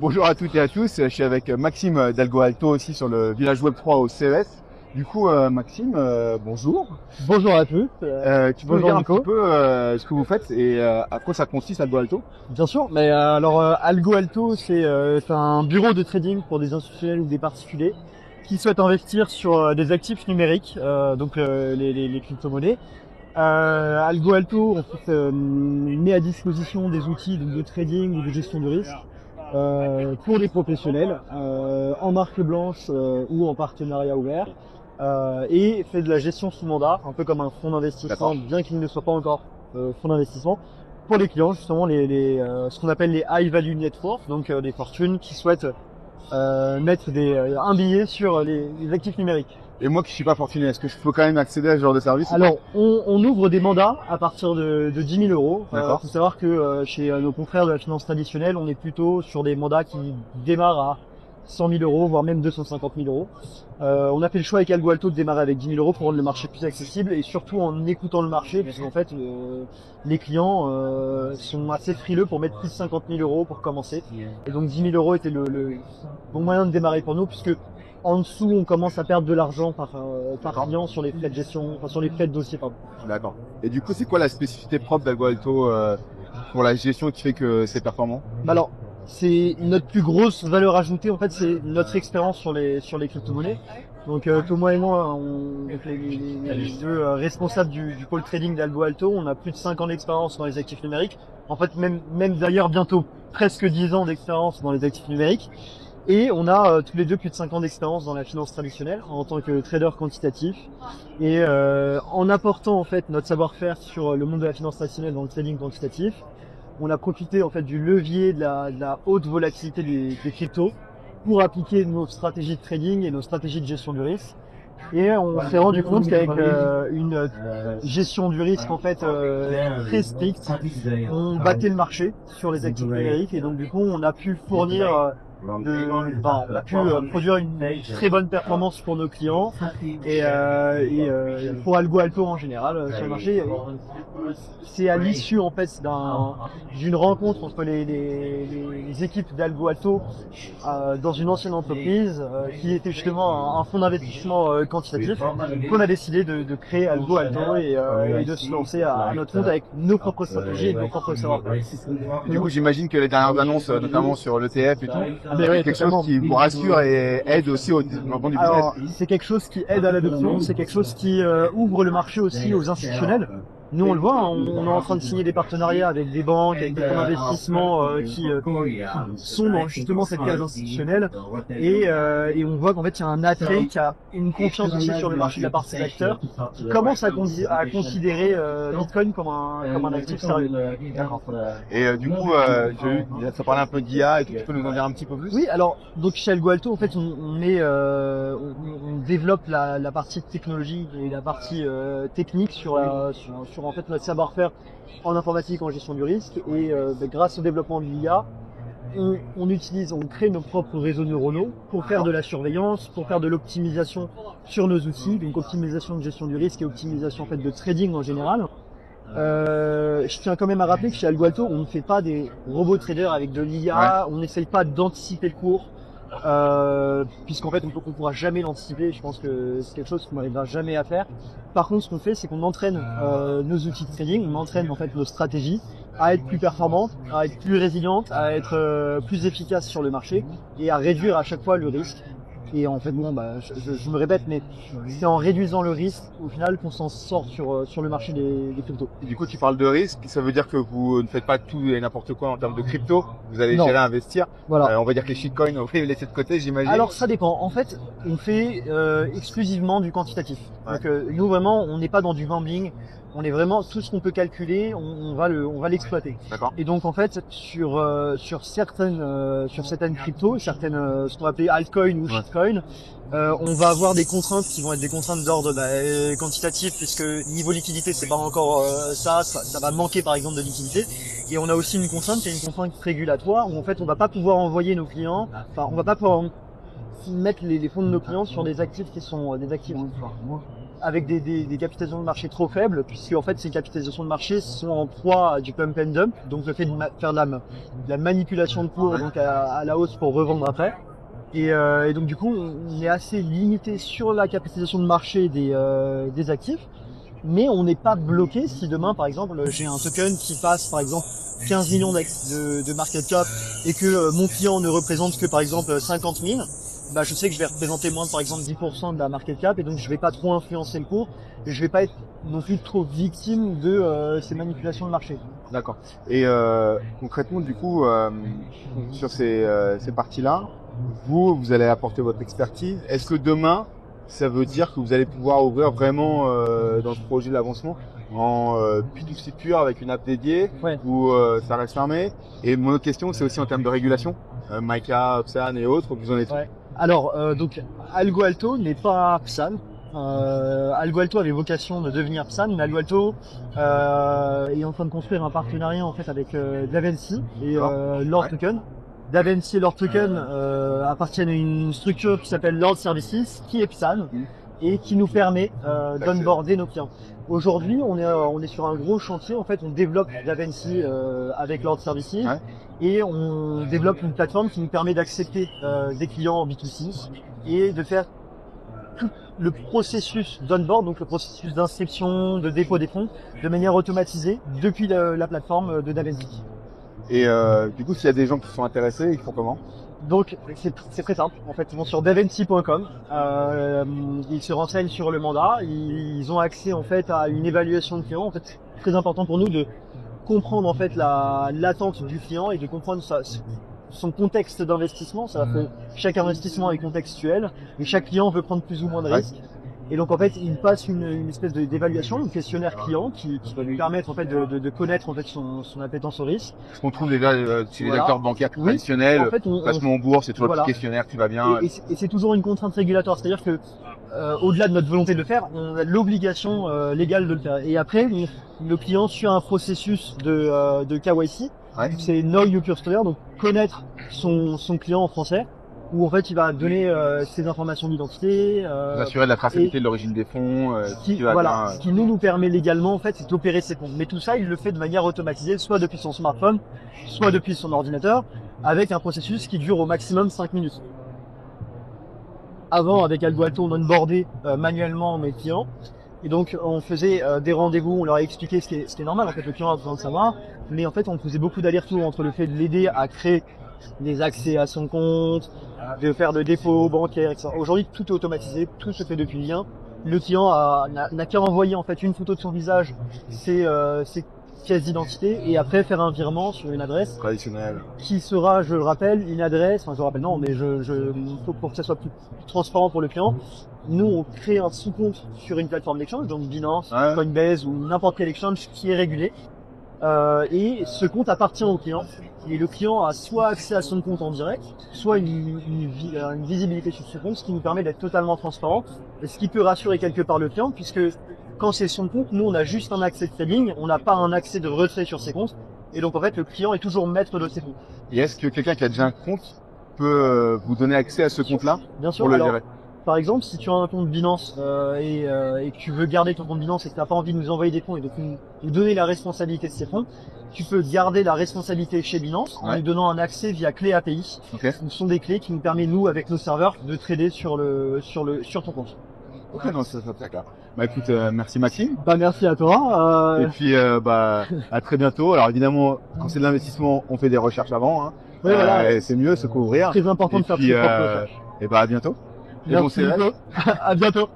Bonjour à toutes et à tous, je suis avec Maxime d'Algo Alto aussi sur le Village Web 3 au CES. Du coup, Maxime, bonjour. Bonjour à tous. Tu peux nous dire un petit peu ce que vous faites et à quoi ça consiste Algo Alto? Bien sûr, mais alors Algo Alto, c'est un bureau de trading pour des institutionnels ou des particuliers qui souhaitent investir sur des actifs numériques, donc les crypto-monnaies. Algo Alto, en fait, met à disposition des outils de trading ou de gestion de risque pour des professionnels en marque blanche ou en partenariat ouvert. Et fait de la gestion sous mandat, un peu comme un fonds d'investissement, bien qu'il ne soit pas encore fonds d'investissement, pour les clients justement ce qu'on appelle les high value net worth, donc des fortunes qui souhaitent mettre un billet sur les actifs numériques. Et moi qui suis pas fortuné, est-ce que je peux quand même accéder à ce genre de service? Alors, on ouvre des mandats à partir de 10 000 euros. D'accord. Faut savoir que chez nos confrères de la finance traditionnelle, on est plutôt sur des mandats qui démarrent à 100 000 euros, voire même 250 000 euros. On a fait le choix avec Algo Alto de démarrer avec 10 000 euros pour rendre le marché plus accessible et surtout en écoutant le marché, parce qu'en fait, les clients sont assez frileux pour mettre plus de 50 000 euros pour commencer. Et donc 10 000 euros était le bon moyen de démarrer pour nous, puisque en dessous, on commence à perdre de l'argent par client sur les frais de gestion, enfin sur les frais de dossier, pardon. D'accord. Et du coup, c'est quoi la spécificité propre d'Algo Alto pour la gestion qui fait que c'est performant? Alors, c'est notre plus grosse valeur ajoutée, en fait, c'est notre expérience sur les crypto-monnaies. Donc Thomas et moi, les deux responsables du pôle trading d'Algo Alto, on a plus de 5 ans d'expérience dans les actifs numériques. En fait, même d'ailleurs bientôt presque 10 ans d'expérience dans les actifs numériques. Et on a tous les deux plus de 5 ans d'expérience dans la finance traditionnelle en tant que trader quantitatif. Et en apportant en fait notre savoir-faire sur le monde de la finance traditionnelle dans le trading quantitatif, on a profité en fait du levier de la haute volatilité des cryptos pour appliquer nos stratégies de trading et nos stratégies de gestion du risque. Et on s'est rendu compte qu'avec une gestion du risque en fait très stricte, on battait le marché sur les actifs numériques et donc du coup on a pu fournir on a pu produire une très bonne performance pour nos clients et pour Algo Alto en général sur le marché. C'est à l'issue en fait d'une rencontre entre les équipes d'Algo Alto dans une ancienne entreprise qui était justement un fonds d'investissement quantitatif qu'on a décidé de créer Algo Alto et de se lancer à notre compte avec nos propres stratégies et nos propres savoir-faire. Du coup, j'imagine que les dernières annonces, notamment sur l'ETF et tout, Mais oui, quelque chose qui vous rassure et aide aussi au développement du business. Alors, c'est quelque chose qui aide à l'adoption, c'est quelque chose qui ouvre le marché aussi aux institutionnels. Nous, on le voit, on est en train de signer des partenariats avec des banques, avec des fonds d'investissement qui sont dans justement cette case institutionnelle. Et on voit qu'en fait, il y a un attrait, qu'il y a une confiance aussi sur le marché de la part de ces acteurs qui commencent à considérer Bitcoin comme un actif sérieux. Et du coup, j'ai vu, ça parlait un peu d'IA et tu peux nous en dire un petit peu plus? Oui, alors donc chez Algo Alto, en fait, on développe la partie technologie et la partie technique sur en fait notre savoir-faire en informatique, en gestion du risque et grâce au développement de l'IA, on crée nos propres réseaux neuronaux pour faire de la surveillance, pour faire de l'optimisation sur nos outils, donc optimisation de gestion du risque et optimisation en fait de trading en général. Je tiens quand même à rappeler que chez Algo Alto, on ne fait pas des robots traders avec de l'IA, on n'essaye pas d'anticiper le cours. Puisqu'en fait on pourra jamais l'anticiper, je pense que c'est quelque chose qu'on n'arrivera jamais à faire. Par contre, ce qu'on fait, c'est qu'on entraîne nos outils de trading, on entraîne en fait nos stratégies à être plus performantes, à être plus résilientes, à être plus efficaces sur le marché et à réduire à chaque fois le risque. Et en fait, je me répète, mais c'est en réduisant le risque, au final, qu'on s'en sort sur le marché des cryptos. Et du coup, tu parles de risque, ça veut dire que vous ne faites pas tout et n'importe quoi en termes de crypto, vous allez gérer investir. Voilà. On va dire que les shitcoins, on va les laisser de côté, j'imagine. Alors ça dépend. En fait, on fait exclusivement du quantitatif. Ouais. Donc nous vraiment, on n'est pas dans du gambling. On est vraiment tout ce qu'on peut calculer, on va l'exploiter. D'accord. Et donc en fait sur certaines cryptos, certaines ce qu'on va appeler altcoin ou shitcoin, on va avoir des contraintes qui vont être des contraintes d'ordre quantitatif, puisque niveau liquidité c'est pas encore ça va manquer par exemple de liquidité. Et on a aussi une contrainte qui est une contrainte régulatoire où en fait on va pas pouvoir envoyer nos clients, enfin on va pas pouvoir mettre les fonds de nos clients sur des actifs qui sont des actifs avec des capitalisations de marché trop faibles, puisque en fait ces capitalisations de marché sont en proie à du pump and dump, donc le fait de faire de la manipulation de cours donc à la hausse pour revendre après. Et donc du coup on est assez limité sur la capitalisation de marché des actifs, mais on n'est pas bloqué si demain par exemple j'ai un token qui passe par exemple 15 millions de market cap et que mon client ne représente que par exemple 50 000. Bah, je sais que je vais représenter moins de, par exemple, 10% de la market cap et donc je vais pas trop influencer le cours et je vais pas être non plus trop victime de ces manipulations de marché. D'accord. Et concrètement, du coup, sur ces parties-là, vous allez apporter votre expertise. Est-ce que demain, ça veut dire que vous allez pouvoir ouvrir vraiment dans ce projet d'avancement en P2C pur avec une app dédiée ou ça reste fermé? Et mon autre question, c'est aussi en termes de régulation, MiCA, PSAN et autres, vous en êtes où? Alors, donc, Algo Alto n'est pas PSAN. Algo Alto avait vocation de devenir PSAN, mais Algo Alto est en train de construire un partenariat en fait avec Davency et Lord Token. Davency et Lord Token appartiennent à une structure qui s'appelle Lord Services, qui est PSAN et qui nous permet d'onboarder nos clients. Aujourd'hui, on est sur un gros chantier. En fait, on développe Davency avec Lord Services et on développe une plateforme qui nous permet d'accepter des clients en B2C et de faire tout le processus d'onboard, donc le processus d'inscription, de dépôt des fonds, de manière automatisée depuis la plateforme de Davency. Et du coup, s'il y a des gens qui sont intéressés, ils font comment? Donc c'est très simple. En fait, ils vont sur davency.com, ils se renseignent sur le mandat, ils ont accès en fait à une évaluation de client. En fait, c'est très important pour nous de comprendre en fait l'attente du client et de comprendre son contexte d'investissement. Ça fait chaque investissement est contextuel et chaque client veut prendre plus ou moins de risques. Et donc en fait, il passe une espèce d'évaluation, un questionnaire client qui va lui permettre en fait de connaître en fait son appétence au risque. Ce qu'on trouve déjà chez les acteurs bancaires traditionnels, en fait, placement en bourse, c'est toujours le petit questionnaire, tu vas bien. Et c'est toujours une contrainte régulatoire, c'est-à-dire que au-delà de notre volonté de le faire, on a l'obligation légale de le faire. Et après, le client suit un processus de KYC, c'est Know Your Customer, donc connaître son client en français, où en fait il va donner ses informations d'identité, s'assurer de la traçabilité de l'origine des fonds, ce qui nous permet légalement en fait c'est d'opérer ses comptes. Mais tout ça il le fait de manière automatisée, soit depuis son smartphone, soit depuis son ordinateur, avec un processus qui dure au maximum 5 minutes. Avant, avec Algo Alto, on onboardait manuellement mes clients. Et donc, on faisait des rendez-vous, on leur a expliqué ce qui est normal. En fait, le client a besoin de savoir. Mais en fait, on faisait beaucoup d'allers-retours entre le fait de l'aider à créer des accès à son compte, de faire de dépôts bancaires, etc. Aujourd'hui, tout est automatisé, tout se fait depuis le lien. Le client n'a qu'à envoyer en fait une photo de son visage, ses pièces d'identité, et après faire un virement sur une adresse traditionnelle qui sera, je le rappelle, une adresse. Enfin, je le rappelle non, mais faut pour que ça soit plus transparent pour le client. Nous, on crée un sous-compte sur une plateforme d'exchange, donc Binance, Coinbase ou n'importe quel exchange qui est régulé. Et ce compte appartient au client. Et le client a soit accès à son compte en direct, soit une visibilité sur ce compte, ce qui nous permet d'être totalement transparent. Et ce qui peut rassurer quelque part le client, puisque quand c'est son compte, nous on a juste un accès de trading, on n'a pas un accès de retrait sur ses comptes. Et donc en fait, le client est toujours maître de ses comptes. Et est-ce que quelqu'un qui a déjà un compte peut vous donner accès à ce compte-là? Bien sûr. Pour le gérer? Par exemple, si tu as un compte Binance et que tu veux garder ton compte Binance et que tu n'as pas envie de nous envoyer des fonds et de nous donner la responsabilité de ces fonds, tu peux garder la responsabilité chez Binance en nous donnant un accès via clé API. Ce sont des clés qui nous permettent, nous, avec nos serveurs, de trader sur ton compte. Ok, non, ça très clair. Bah écoute, merci Maxime. Bah merci à toi. Et puis bah à très bientôt. Alors évidemment, quand c'est de l'investissement, on fait des recherches avant. Hein. Oui, voilà. C'est mieux se couvrir. Très important de faire ses propres recherches. Et bah à bientôt. Merci beaucoup. À bientôt.